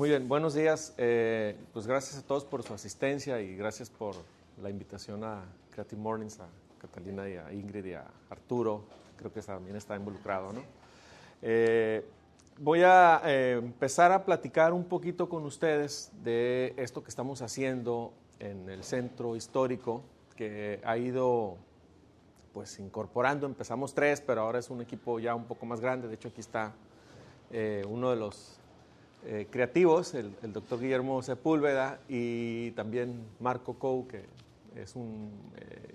Muy bien, buenos días. Pues gracias a todos por su asistencia y gracias por la invitación a Creative Mornings, a Catalina y a Ingrid y a Arturo, creo que también está involucrado, ¿no? Voy a empezar a platicar un poquito con ustedes de esto que estamos haciendo en el centro histórico, que ha ido pues incorporando, empezamos 3, pero ahora es un equipo ya un poco más grande. De hecho aquí está uno de los creativos, el doctor Guillermo Sepúlveda, y también Marco Cou, que es un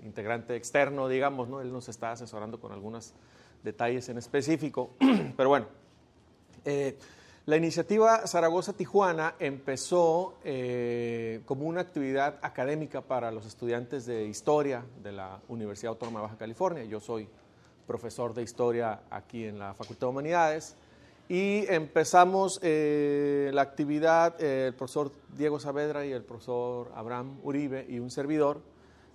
integrante externo, digamos, ¿no? Él nos está asesorando con algunos detalles en específico, pero bueno. La iniciativa Zaragoza-Tijuana empezó como una actividad académica para los estudiantes de Historia de la Universidad Autónoma de Baja California. Yo soy profesor de Historia aquí en la Facultad de Humanidades y empezamos la actividad, el profesor Diego Saavedra y el profesor Abraham Uribe y un servidor.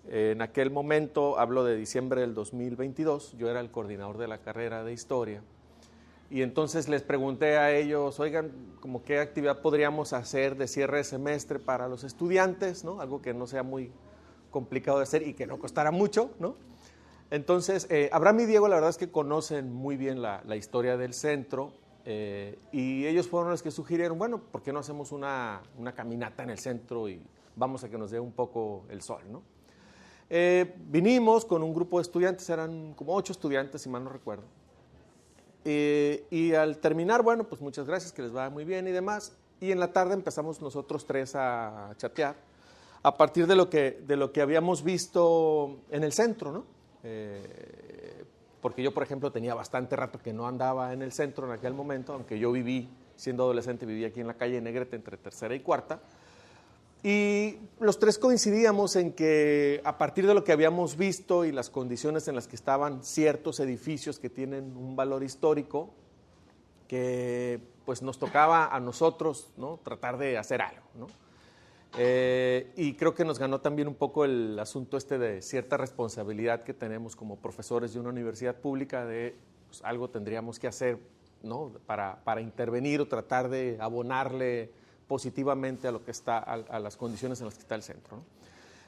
En aquel momento, hablo de diciembre del 2022, yo era el coordinador de la carrera de Historia. Y entonces les pregunté a ellos, oigan, ¿cómo qué actividad podríamos hacer de cierre de semestre para los estudiantes, ¿no? Algo que no sea muy complicado de hacer y que no costara mucho, ¿no? Entonces, Abraham y Diego la verdad es que conocen muy bien la historia del centro y ellos fueron los que sugirieron, bueno, ¿por qué no hacemos una caminata en el centro y vamos a que nos dé un poco el sol, ¿no? Vinimos con un grupo de estudiantes, eran como 8 estudiantes, si mal no recuerdo. Y al terminar, bueno, pues muchas gracias, que les va muy bien y demás. Y en la tarde empezamos nosotros 3 a chatear a partir de lo que habíamos visto en el centro, ¿no? Porque yo, por ejemplo, tenía bastante rato que no andaba en el centro en aquel momento, aunque yo siendo adolescente, viví aquí en la calle Negrete entre tercera y cuarta. Y los 3 coincidíamos en que a partir de lo que habíamos visto y las condiciones en las que estaban ciertos edificios que tienen un valor histórico, que pues nos tocaba a nosotros, ¿no?, tratar de hacer algo, ¿no? Y creo que nos ganó también un poco el asunto de cierta responsabilidad que tenemos como profesores de una universidad pública de pues, algo tendríamos que hacer, ¿no?, para intervenir o tratar de abonarle positivamente a lo que está, a las condiciones en las que está el centro, ¿no?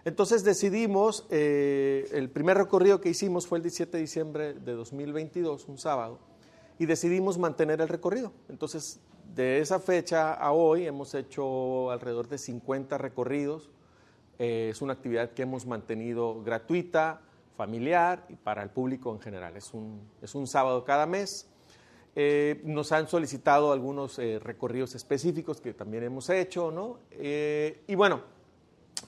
Entonces decidimos, el primer recorrido que hicimos fue el 17 de diciembre de 2022, un sábado, y decidimos mantener el recorrido. Entonces, de esa fecha a hoy hemos hecho alrededor de 50 recorridos. Es una actividad que hemos mantenido gratuita, familiar y para el público en general. Es un sábado cada mes. Nos han solicitado algunos recorridos específicos que también hemos hecho, ¿no? Y bueno,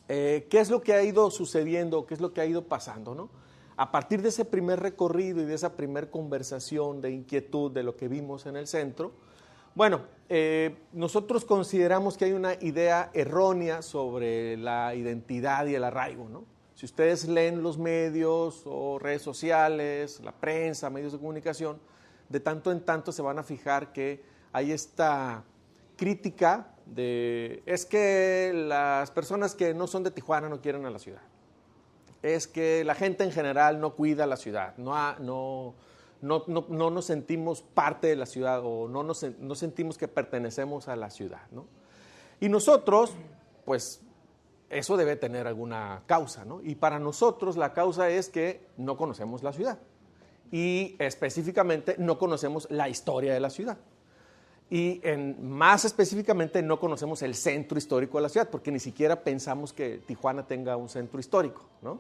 ¿qué es lo que ha ido sucediendo? ¿Qué es lo que ha ido pasando, ¿no? A partir de ese primer recorrido y de esa primer conversación de inquietud de lo que vimos en el centro, bueno, nosotros consideramos que hay una idea errónea sobre la identidad y el arraigo, ¿no? Si ustedes leen los medios o redes sociales, la prensa, medios de comunicación, de tanto en tanto se van a fijar que hay esta crítica de es que las personas que no son de Tijuana no quieren a la ciudad, es que la gente en general no cuida la ciudad, no nos sentimos parte de la ciudad o no sentimos que pertenecemos a la ciudad, ¿no? Y nosotros, pues eso debe tener alguna causa, ¿no? Y para nosotros la causa es que no conocemos la ciudad. Y específicamente no conocemos la historia de la ciudad. Y más específicamente no conocemos el centro histórico de la ciudad, porque ni siquiera pensamos que Tijuana tenga un centro histórico, ¿no?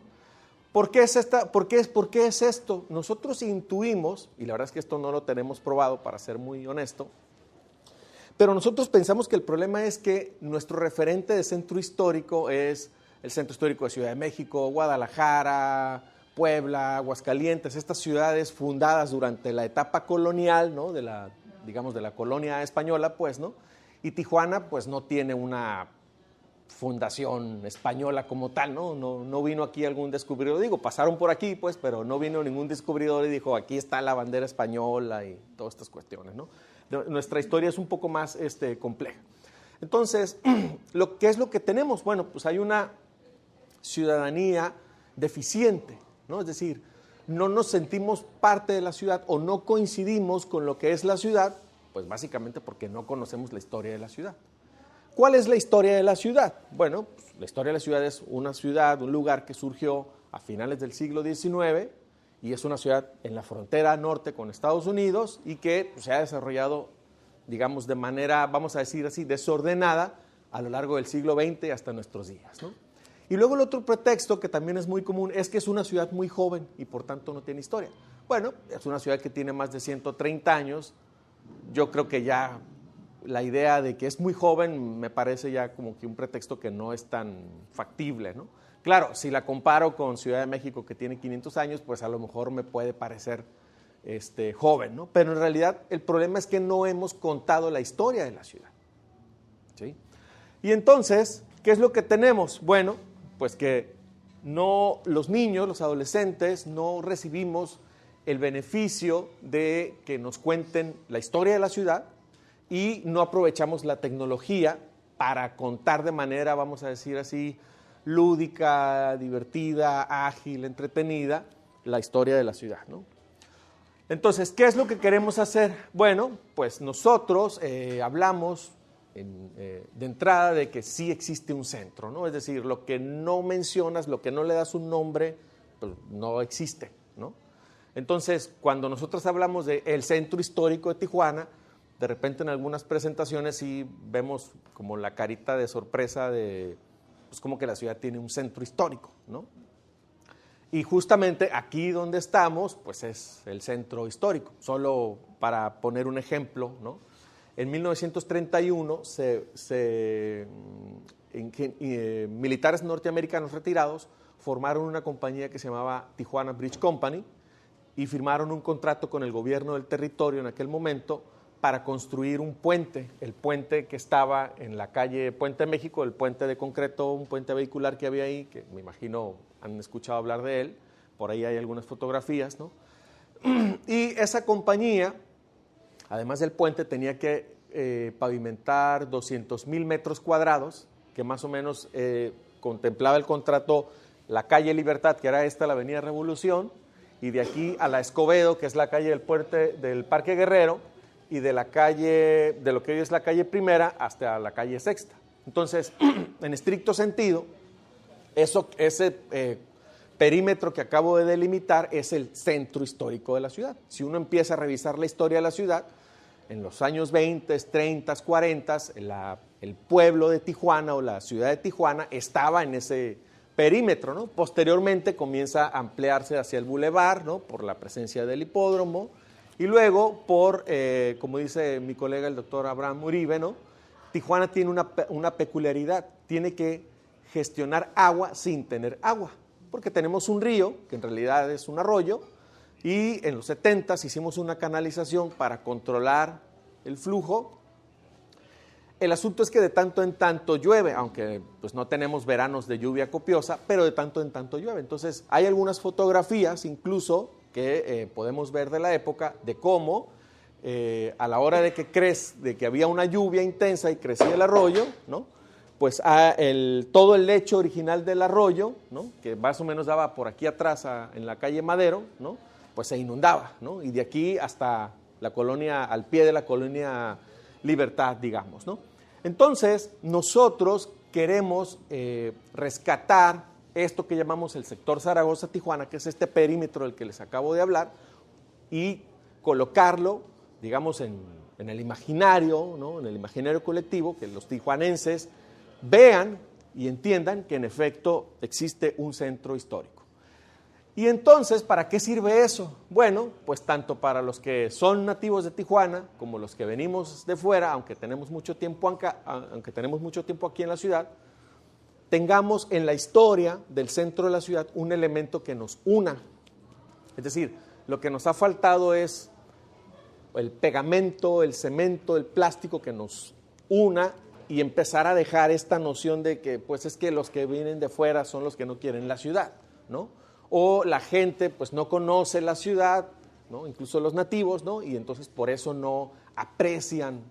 ¿Por qué es esto? Nosotros intuimos, y la verdad es que esto no lo tenemos probado para ser muy honesto, pero nosotros pensamos que el problema es que nuestro referente de centro histórico es el Centro Histórico de Ciudad de México, Guadalajara, Puebla, Aguascalientes, estas ciudades fundadas durante la etapa colonial, ¿no?, digamos de la colonia española, pues, ¿no? Y Tijuana, pues, no tiene una fundación española como tal, ¿no? No vino aquí algún descubridor, digo, pasaron por aquí, pues, pero no vino ningún descubridor y dijo, aquí está la bandera española y todas estas cuestiones, ¿no? Nuestra historia es un poco más compleja. Entonces, ¿qué es lo que tenemos? Bueno, pues hay una ciudadanía deficiente, ¿no? Es decir, no nos sentimos parte de la ciudad o no coincidimos con lo que es la ciudad, pues básicamente porque no conocemos la historia de la ciudad. ¿Cuál es la historia de la ciudad? Bueno, pues, la historia de la ciudad es una ciudad, un lugar que surgió a finales del siglo XIX y es una ciudad en la frontera norte con Estados Unidos y que pues, se ha desarrollado, digamos, de manera, vamos a decir así, desordenada a lo largo del siglo XX hasta nuestros días, ¿no? Y luego el otro pretexto que también es muy común es que es una ciudad muy joven y por tanto no tiene historia. Bueno, es una ciudad que tiene más de 130 años. Yo creo que ya la idea de que es muy joven me parece ya como que un pretexto que no es tan factible, ¿no? Claro, si la comparo con Ciudad de México que tiene 500 años, pues a lo mejor me puede parecer joven, ¿no? Pero en realidad el problema es que no hemos contado la historia de la ciudad, ¿sí? Y entonces, ¿qué es lo que tenemos? Bueno, pues que no, los niños, los adolescentes, no recibimos el beneficio de que nos cuenten la historia de la ciudad y no aprovechamos la tecnología para contar de manera, vamos a decir así, lúdica, divertida, ágil, entretenida, la historia de la ciudad, ¿no? Entonces, ¿qué es lo que queremos hacer? Bueno, pues nosotros hablamos de entrada de que sí existe un centro, ¿no? Es decir, lo que no mencionas, lo que no le das un nombre, pues no existe, ¿no? Entonces, cuando nosotros hablamos del centro histórico de Tijuana, de repente en algunas presentaciones sí vemos como la carita de sorpresa de, pues como que la ciudad tiene un centro histórico, ¿no? Y justamente aquí donde estamos, pues es el centro histórico. Solo para poner un ejemplo, ¿no? En 1931, militares norteamericanos retirados formaron una compañía que se llamaba Tijuana Bridge Company y firmaron un contrato con el gobierno del territorio en aquel momento para construir un puente, el puente que estaba en la calle Puente México, el puente de concreto, un puente vehicular que había ahí, que me imagino han escuchado hablar de él, por ahí hay algunas fotografías, ¿no? Y esa compañía, además del puente, tenía que pavimentar 200,000 metros cuadrados, que más o menos contemplaba el contrato la calle Libertad, que era esta, la avenida Revolución, y de aquí a la Escobedo, que es la calle del puente del Parque Guerrero, y de la calle, de lo que hoy es la calle Primera, hasta la calle Sexta. Entonces, en estricto sentido, ese perímetro que acabo de delimitar es el centro histórico de la ciudad. Si uno empieza a revisar la historia de la ciudad, en los años 20, 30, 40, el pueblo de Tijuana o la ciudad de Tijuana estaba en ese perímetro, ¿no? Posteriormente comienza a ampliarse hacia el bulevar, ¿no? Por la presencia del hipódromo, y luego por, como dice mi colega el doctor Abraham Uribe, ¿no? Tijuana tiene una peculiaridad, tiene que gestionar agua sin tener agua, porque tenemos un río, que en realidad es un arroyo, y en los 70s hicimos una canalización para controlar el flujo. El asunto es que de tanto en tanto llueve, aunque pues no tenemos veranos de lluvia copiosa, pero de tanto en tanto llueve. Entonces hay algunas fotografías incluso que podemos ver de la época de cómo a la hora de que había una lluvia intensa y crecía el arroyo, ¿no? Pues todo el lecho original del arroyo, ¿no? Que más o menos daba por aquí atrás en la calle Madero, ¿no? Pues se inundaba, ¿no? Y de aquí hasta la colonia, al pie de la colonia Libertad, digamos, ¿no? Entonces, nosotros queremos rescatar esto que llamamos el sector Zaragoza-Tijuana, que es este perímetro del que les acabo de hablar, y colocarlo, digamos, en el imaginario, ¿no? En el imaginario colectivo, que los tijuanenses vean y entiendan que en efecto existe un centro histórico. Y entonces, ¿para qué sirve eso? Bueno, pues tanto para los que son nativos de Tijuana como los que venimos de fuera, aunque tenemos mucho tiempo aquí en la ciudad, tengamos en la historia del centro de la ciudad un elemento que nos una. Es decir, lo que nos ha faltado es el pegamento, el cemento, el plástico que nos una y empezar a dejar esta noción de que pues es que los que vienen de fuera son los que no quieren la ciudad, ¿no? O la gente pues no conoce la ciudad, ¿no? Incluso los nativos, ¿no? Y entonces por eso no aprecian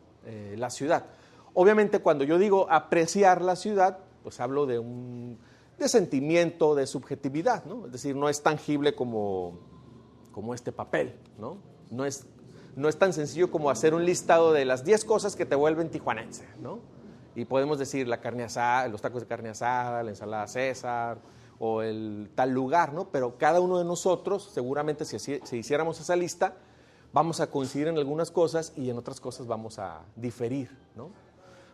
la ciudad. Obviamente cuando yo digo apreciar la ciudad, pues hablo de sentimiento, de subjetividad, ¿no? Es decir, no es tangible como este papel, ¿no? No es tan sencillo como hacer un listado de las 10 cosas que te vuelven tijuanense, ¿no? Y podemos decir la carne asada, los tacos de carne asada, la ensalada César o el tal lugar, ¿no? Pero cada uno de nosotros, seguramente si hiciéramos esa lista, vamos a coincidir en algunas cosas y en otras cosas vamos a diferir, ¿no?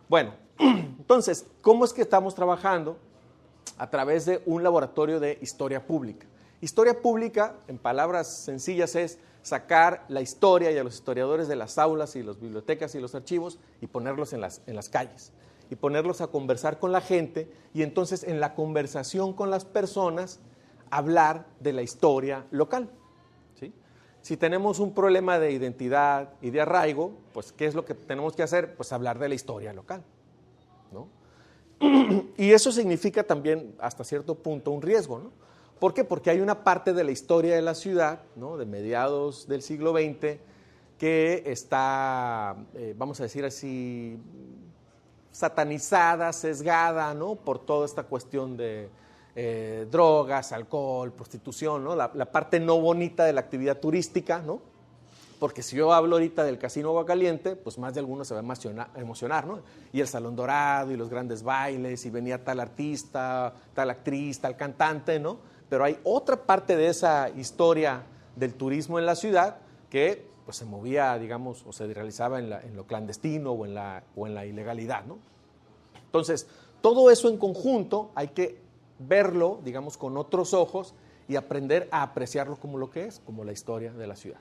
Bueno, entonces, ¿cómo es que estamos trabajando? A través de un laboratorio de historia pública. Historia pública, en palabras sencillas, es sacar la historia y a los historiadores de las aulas y las bibliotecas y los archivos y ponerlos en las calles y ponerlos a conversar con la gente y entonces en la conversación con las personas hablar de la historia local. ¿Sí? Si tenemos un problema de identidad y de arraigo, pues ¿qué es lo que tenemos que hacer? Pues hablar de la historia local, ¿no? Y eso significa también hasta cierto punto un riesgo, ¿no? ¿Por qué? Porque hay una parte de la historia de la ciudad, ¿no? De mediados del siglo XX que está, vamos a decir así, satanizada, sesgada, ¿no? Por toda esta cuestión de drogas, alcohol, prostitución, ¿no? La parte no bonita de la actividad turística, ¿no? Porque si yo hablo ahorita del Casino Aguacaliente, pues más de algunos se va a emocionar, ¿no? Y el Salón Dorado y los grandes bailes y venía tal artista, tal actriz, tal cantante, ¿no? Pero hay otra parte de esa historia del turismo en la ciudad que pues se movía, digamos, o se realizaba en lo clandestino o en la ilegalidad, ¿no? Entonces, todo eso en conjunto hay que verlo, digamos, con otros ojos y aprender a apreciarlo como lo que es, como la historia de la ciudad.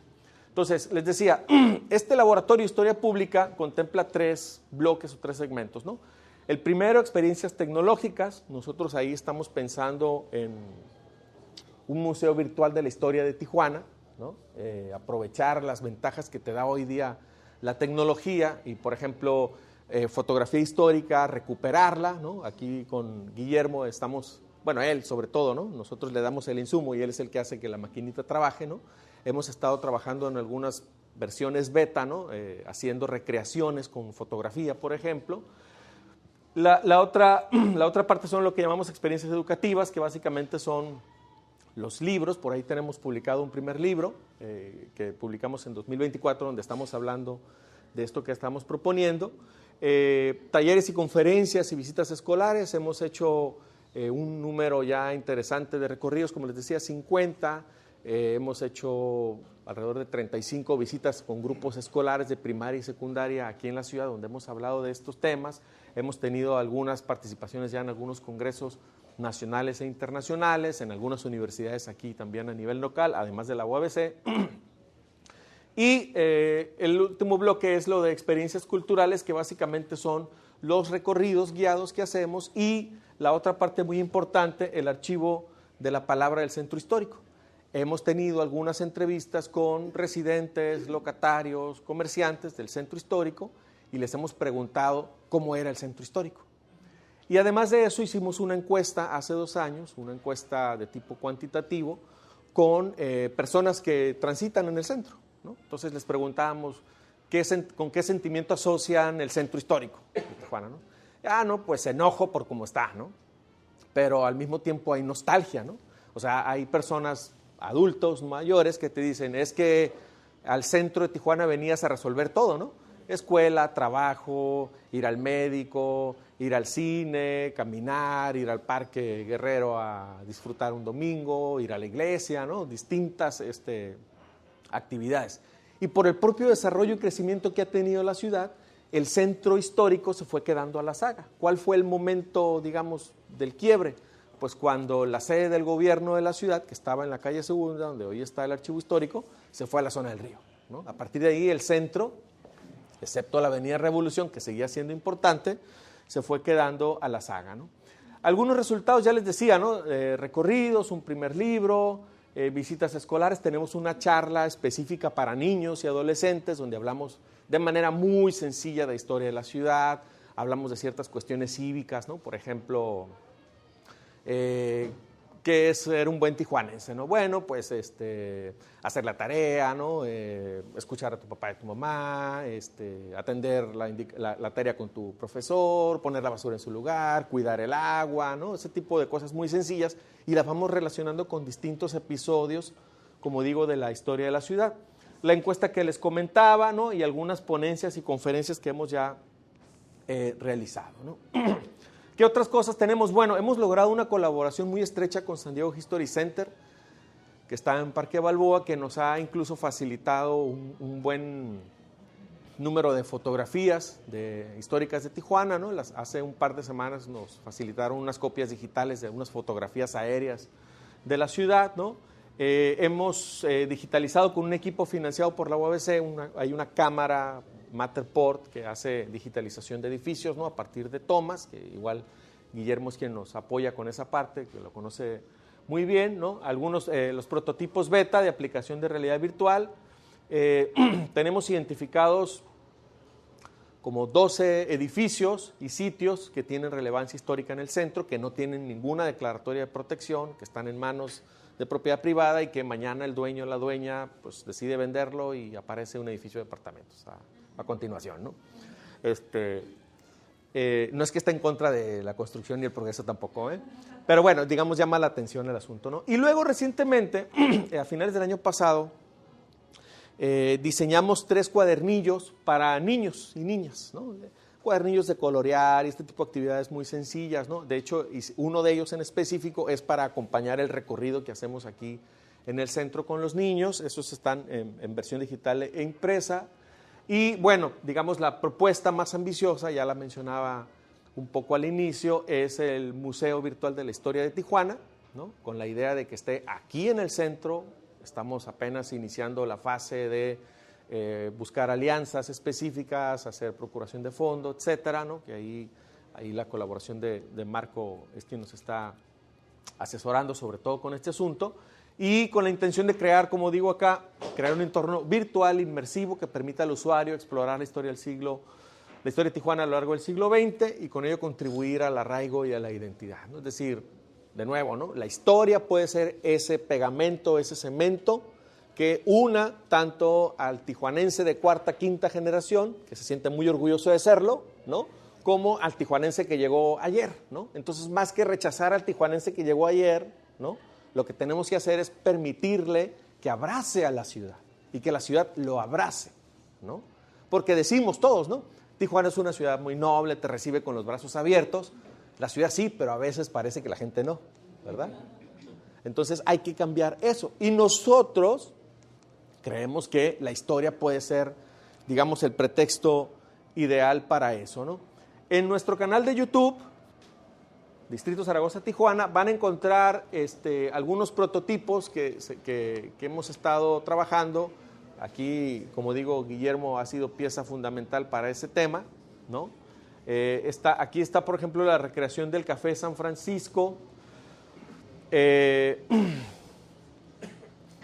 Entonces, les decía, este laboratorio de historia pública contempla 3 bloques o 3 segmentos, ¿no? El primero, experiencias tecnológicas. Nosotros ahí estamos pensando en un museo virtual de la historia de Tijuana, ¿no? Aprovechar las ventajas que te da hoy día la tecnología y, por ejemplo, fotografía histórica, recuperarla, ¿no? Aquí con Guillermo estamos, bueno, él sobre todo, ¿no? Nosotros le damos el insumo y él es el que hace que la maquinita trabaje, ¿no? Hemos estado trabajando en algunas versiones beta, ¿no? Haciendo recreaciones con fotografía, por ejemplo. La otra parte son lo que llamamos experiencias educativas, que básicamente son los libros. Por ahí tenemos publicado un primer libro que publicamos en 2024, donde estamos hablando de esto que estamos proponiendo. Talleres y conferencias y visitas escolares. Hemos hecho un número ya interesante de recorridos, como les decía, 50. Hemos hecho alrededor de 35 visitas con grupos escolares de primaria y secundaria aquí en la ciudad, donde hemos hablado de estos temas. Hemos tenido algunas participaciones ya en algunos congresos nacionales e internacionales, en algunas universidades aquí también a nivel local, además de la UABC. Y el último bloque es lo de experiencias culturales, que básicamente son los recorridos guiados que hacemos, y la otra parte muy importante, el archivo de la palabra del centro histórico. Hemos tenido algunas entrevistas con residentes, locatarios, comerciantes del centro histórico y les hemos preguntado cómo era el centro histórico. Y además de eso hicimos una encuesta hace 2 años, una encuesta de tipo cuantitativo con personas que transitan en el centro, ¿no? Entonces les preguntábamos con qué sentimiento asocian el centro histórico de Tijuana, ¿no? No, pues enojo por cómo está, ¿no? Pero al mismo tiempo hay nostalgia, ¿no? O sea, hay personas, adultos mayores, que te dicen, es que al centro de Tijuana venías a resolver todo, ¿no? Escuela, trabajo, ir al médico, ir al cine, caminar, ir al Parque Guerrero a disfrutar un domingo, ir a la iglesia, ¿no? Distintas actividades. Y por el propio desarrollo y crecimiento que ha tenido la ciudad, el centro histórico se fue quedando a la saga. ¿Cuál fue el momento, digamos, del quiebre? Pues cuando la sede del gobierno de la ciudad, que estaba en la calle Segunda, donde hoy está el archivo histórico, se fue a la zona del río, ¿no? A partir de ahí el centro, excepto la avenida Revolución, que seguía siendo importante, se fue quedando a la saga, ¿no? Algunos resultados, ya les decía, ¿no? Recorridos, un primer libro, visitas escolares. Tenemos una charla específica para niños y adolescentes, donde hablamos de manera muy sencilla de historia de la ciudad, hablamos de ciertas cuestiones cívicas, ¿no? Por ejemplo, ¿qué es ser un buen tijuanense, ¿no? Bueno, pues hacer la tarea, ¿no? Escuchar a tu papá y a tu mamá, atender la tarea con tu profesor, poner la basura en su lugar, cuidar el agua, ¿no? Ese tipo de cosas muy sencillas, y las vamos relacionando con distintos episodios, como digo, de la historia de la ciudad. La encuesta que les comentaba, ¿no? Y algunas ponencias y conferencias que hemos ya realizado, ¿no? ¿Qué otras cosas tenemos? Bueno, hemos logrado una colaboración muy estrecha con San Diego History Center, que está en Parque Balboa, que nos ha incluso facilitado un buen número de fotografías históricas de Tijuana, ¿no? Hace un par de semanas nos facilitaron unas copias digitales de unas fotografías aéreas de la ciudad, ¿no? Hemos digitalizado con un equipo financiado por la UABC, hay una cámara Matterport que hace digitalización de edificios, ¿no? A partir de tomas, que igual Guillermo es quien nos apoya con esa parte, que lo conoce muy bien, ¿no? Algunos, los prototipos beta de aplicación de realidad virtual. Tenemos identificados como 12 edificios y sitios que tienen relevancia histórica en el centro, que no tienen ninguna declaratoria de protección, que están en manos de propiedad privada y que mañana el dueño o la dueña pues, decide venderlo y aparece un edificio de departamentos a continuación, ¿no? No es que esté en contra de la construcción ni el progreso tampoco, pero bueno, digamos, llama la atención el asunto, ¿no? Y luego recientemente, a finales del año pasado, diseñamos 3 cuadernillos para niños y niñas, ¿no? Cuadernillos de colorear y este tipo de actividades muy sencillas, ¿no? De hecho, uno de ellos en específico es para acompañar el recorrido que hacemos aquí en el centro con los niños. Esos están en versión digital e impresa. Y bueno, digamos, la propuesta más ambiciosa, ya la mencionaba un poco al inicio, es el Museo Virtual de la Historia de Tijuana, ¿no? Con la idea de que esté aquí en el centro. Estamos apenas iniciando la fase de buscar alianzas específicas, hacer procuración de fondo, etcétera, ¿no? Que ahí la colaboración de Marco es quien nos está asesorando sobre todo con este asunto, y con la intención de crear, como digo acá, crear un entorno virtual inmersivo que permita al usuario explorar la historia de Tijuana a lo largo del siglo XX y con ello contribuir al arraigo y a la identidad, ¿no? Es decir, de nuevo, ¿no? La historia puede ser ese pegamento, ese cemento que una tanto al tijuanense de cuarta, quinta generación, que se siente muy orgulloso de serlo, ¿no? Como al tijuanense que llegó ayer, ¿no? Entonces, más que rechazar al tijuanense que llegó ayer, ¿no? Lo que tenemos que hacer es permitirle que abrace a la ciudad y que la ciudad lo abrace, ¿no? Porque decimos todos, ¿no? Tijuana es una ciudad muy noble, te recibe con los brazos abiertos. La ciudad sí, pero a veces parece que la gente no, ¿verdad? Entonces hay que cambiar eso. Y nosotros creemos que la historia puede ser, digamos, el pretexto ideal para eso, ¿no? En nuestro canal de YouTube, Distrito Zaragoza Tijuana, van a encontrar algunos prototipos que hemos estado trabajando. Aquí, como digo, Guillermo ha sido pieza fundamental para ese tema, ¿no? Aquí está, por ejemplo, la recreación del Café San Francisco, que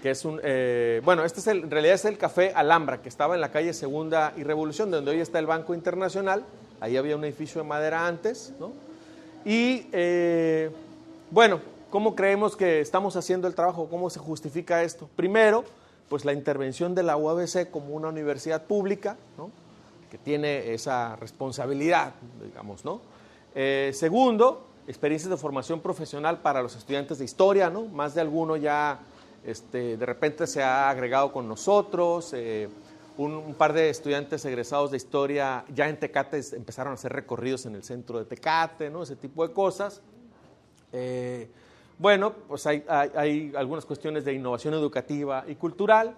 es bueno, en realidad es el Café Alhambra, que estaba en la calle Segunda y Revolución, donde hoy está el Banco Internacional. Ahí había un edificio de madera antes, ¿no? Y, bueno, ¿cómo creemos que estamos haciendo el trabajo? ¿Cómo se justifica esto? Primero, pues la intervención de la UABC como una universidad pública, ¿no? Que tiene esa responsabilidad, digamos, ¿no? Segundo, experiencias de formación profesional para los estudiantes de historia, ¿no? Más de alguno ya de repente se ha agregado con nosotros, un par de estudiantes egresados de historia ya en Tecate empezaron a hacer recorridos en el centro de Tecate, ¿no? Ese tipo de cosas. Bueno, pues hay algunas cuestiones de innovación educativa y cultural.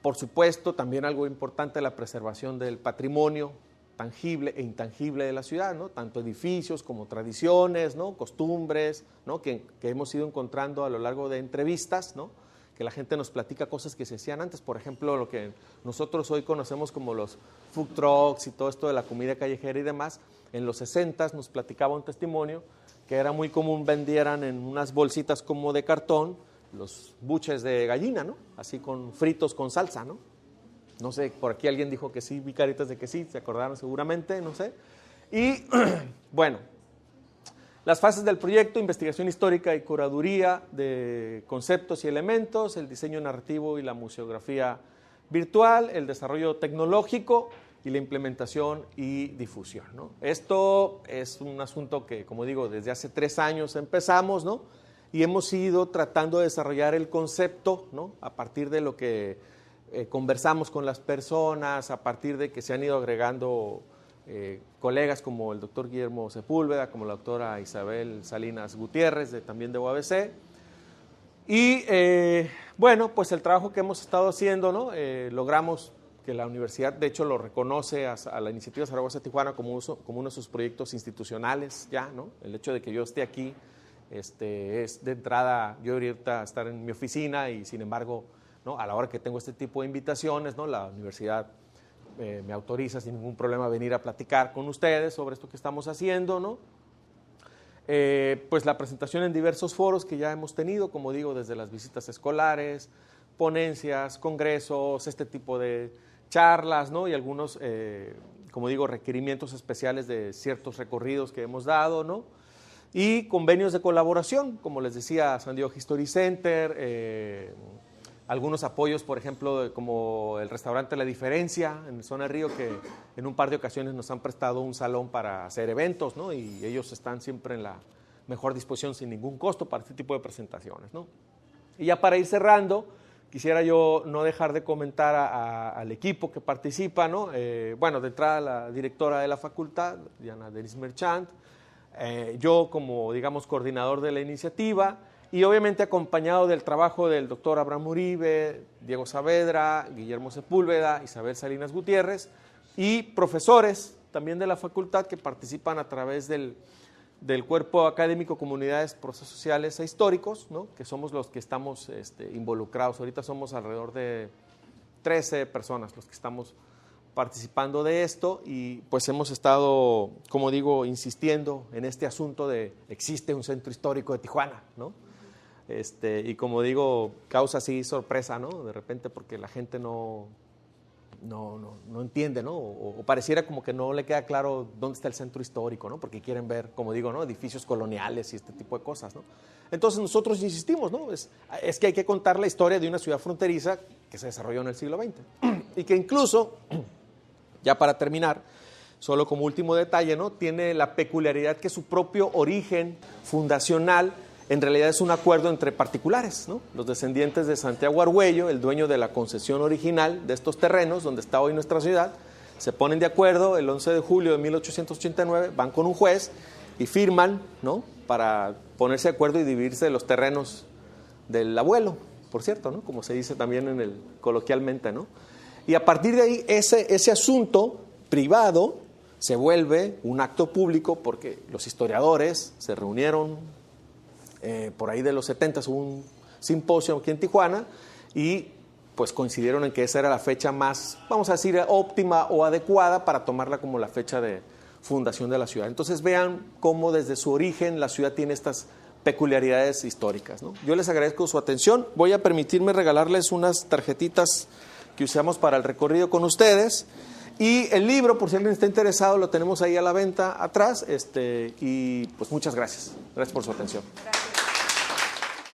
Por supuesto, también algo importante, la preservación del patrimonio tangible e intangible de la ciudad, ¿no? Tanto edificios como tradiciones, ¿no? Costumbres, ¿no? Que hemos ido encontrando a lo largo de entrevistas, ¿no? Que la gente nos platica cosas que se hacían antes. Por ejemplo, lo que nosotros hoy conocemos como los food trucks y todo esto de la comida callejera y demás, en los 60s nos platicaba un testimonio que era muy común vendieran en unas bolsitas como de cartón los buches de gallina, ¿no? Así con fritos con salsa, ¿no? No sé, por aquí alguien dijo que sí, vi caritas de que sí, se acordaron seguramente, no sé. Y bueno, las fases del proyecto: investigación histórica y curaduría de conceptos y elementos, el diseño narrativo y la museografía virtual, el desarrollo tecnológico y la implementación y difusión, ¿no? Esto es un asunto que, como digo, desde hace 3 años empezamos, ¿no? Y hemos ido tratando de desarrollar el concepto, ¿no? A partir de lo que conversamos con las personas, a partir de que se han ido agregando colegas como el doctor Guillermo Sepúlveda, como la doctora Isabel Salinas Gutiérrez, también de UABC. Y bueno, pues el trabajo que hemos estado haciendo, ¿no? Logramos que la universidad, de hecho, lo reconoce a la iniciativa Zaragoza Tijuana como uno de sus proyectos institucionales ya, ¿no? El hecho de que yo esté aquí es de entrada, yo ahorita estar en mi oficina y sin embargo, ¿no? A la hora que tengo este tipo de invitaciones, ¿no? La universidad me autoriza sin ningún problema venir a platicar con ustedes sobre esto que estamos haciendo, ¿no? Pues la presentación en diversos foros que ya hemos tenido, como digo, desde las visitas escolares, ponencias, congresos, este tipo de charlas, ¿no? Y algunos, como digo, requerimientos especiales de ciertos recorridos que hemos dado, ¿no? Y convenios de colaboración, como les decía, San Diego History Center, algunos apoyos, por ejemplo, como el restaurante La Diferencia en Zona Río, que en un par de ocasiones nos han prestado un salón para hacer eventos, ¿no? Y ellos están siempre en la mejor disposición sin ningún costo para este tipo de presentaciones, ¿no? Y ya para ir cerrando, quisiera yo no dejar de comentar al equipo que participa, ¿no? Bueno, de entrada la directora de la facultad, Diana Denis Merchant, yo como, digamos, coordinador de la iniciativa, y obviamente acompañado del trabajo del doctor Abraham Uribe, Diego Saavedra, Guillermo Sepúlveda, Isabel Salinas Gutiérrez, y profesores también de la facultad que participan a través del cuerpo académico Comunidades, Procesos Sociales e Históricos, ¿no? Que somos los que estamos involucrados. Ahorita somos alrededor de 13 personas los que estamos participando de esto y pues hemos estado, como digo, insistiendo en este asunto de existe un centro histórico de Tijuana, ¿no? Y como digo, causa así sorpresa, ¿no? De repente porque la gente no entiende, ¿no? O pareciera como que no le queda claro dónde está el centro histórico, ¿no? Porque quieren ver, como digo, ¿no? Edificios coloniales y este tipo de cosas, ¿no? Entonces nosotros insistimos, ¿no? Es que hay que contar la historia de una ciudad fronteriza que se desarrolló en el siglo XX y que incluso, ya para terminar, solo como último detalle, ¿no? Tiene la peculiaridad que su propio origen fundacional en realidad es un acuerdo entre particulares, ¿no? Los descendientes de Santiago Argüello, el dueño de la concesión original de estos terrenos, donde está hoy nuestra ciudad, se ponen de acuerdo el 11 de julio de 1889, van con un juez y firman, ¿no? Para ponerse de acuerdo y dividirse los terrenos del abuelo, por cierto, ¿no? Como se dice también coloquialmente, ¿no? Y a partir de ahí, ese asunto privado se vuelve un acto público porque los historiadores se reunieron. Por ahí de los 70 hubo un simposio aquí en Tijuana y pues coincidieron en que esa era la fecha más, vamos a decir, óptima o adecuada para tomarla como la fecha de fundación de la ciudad. Entonces vean cómo desde su origen la ciudad tiene estas peculiaridades históricas, ¿no? Yo les agradezco su atención. Voy a permitirme regalarles unas tarjetitas que usamos para el recorrido con ustedes. Y el libro, por si alguien está interesado, lo tenemos ahí a la venta atrás. Y pues muchas gracias. Gracias por su atención. Gracias.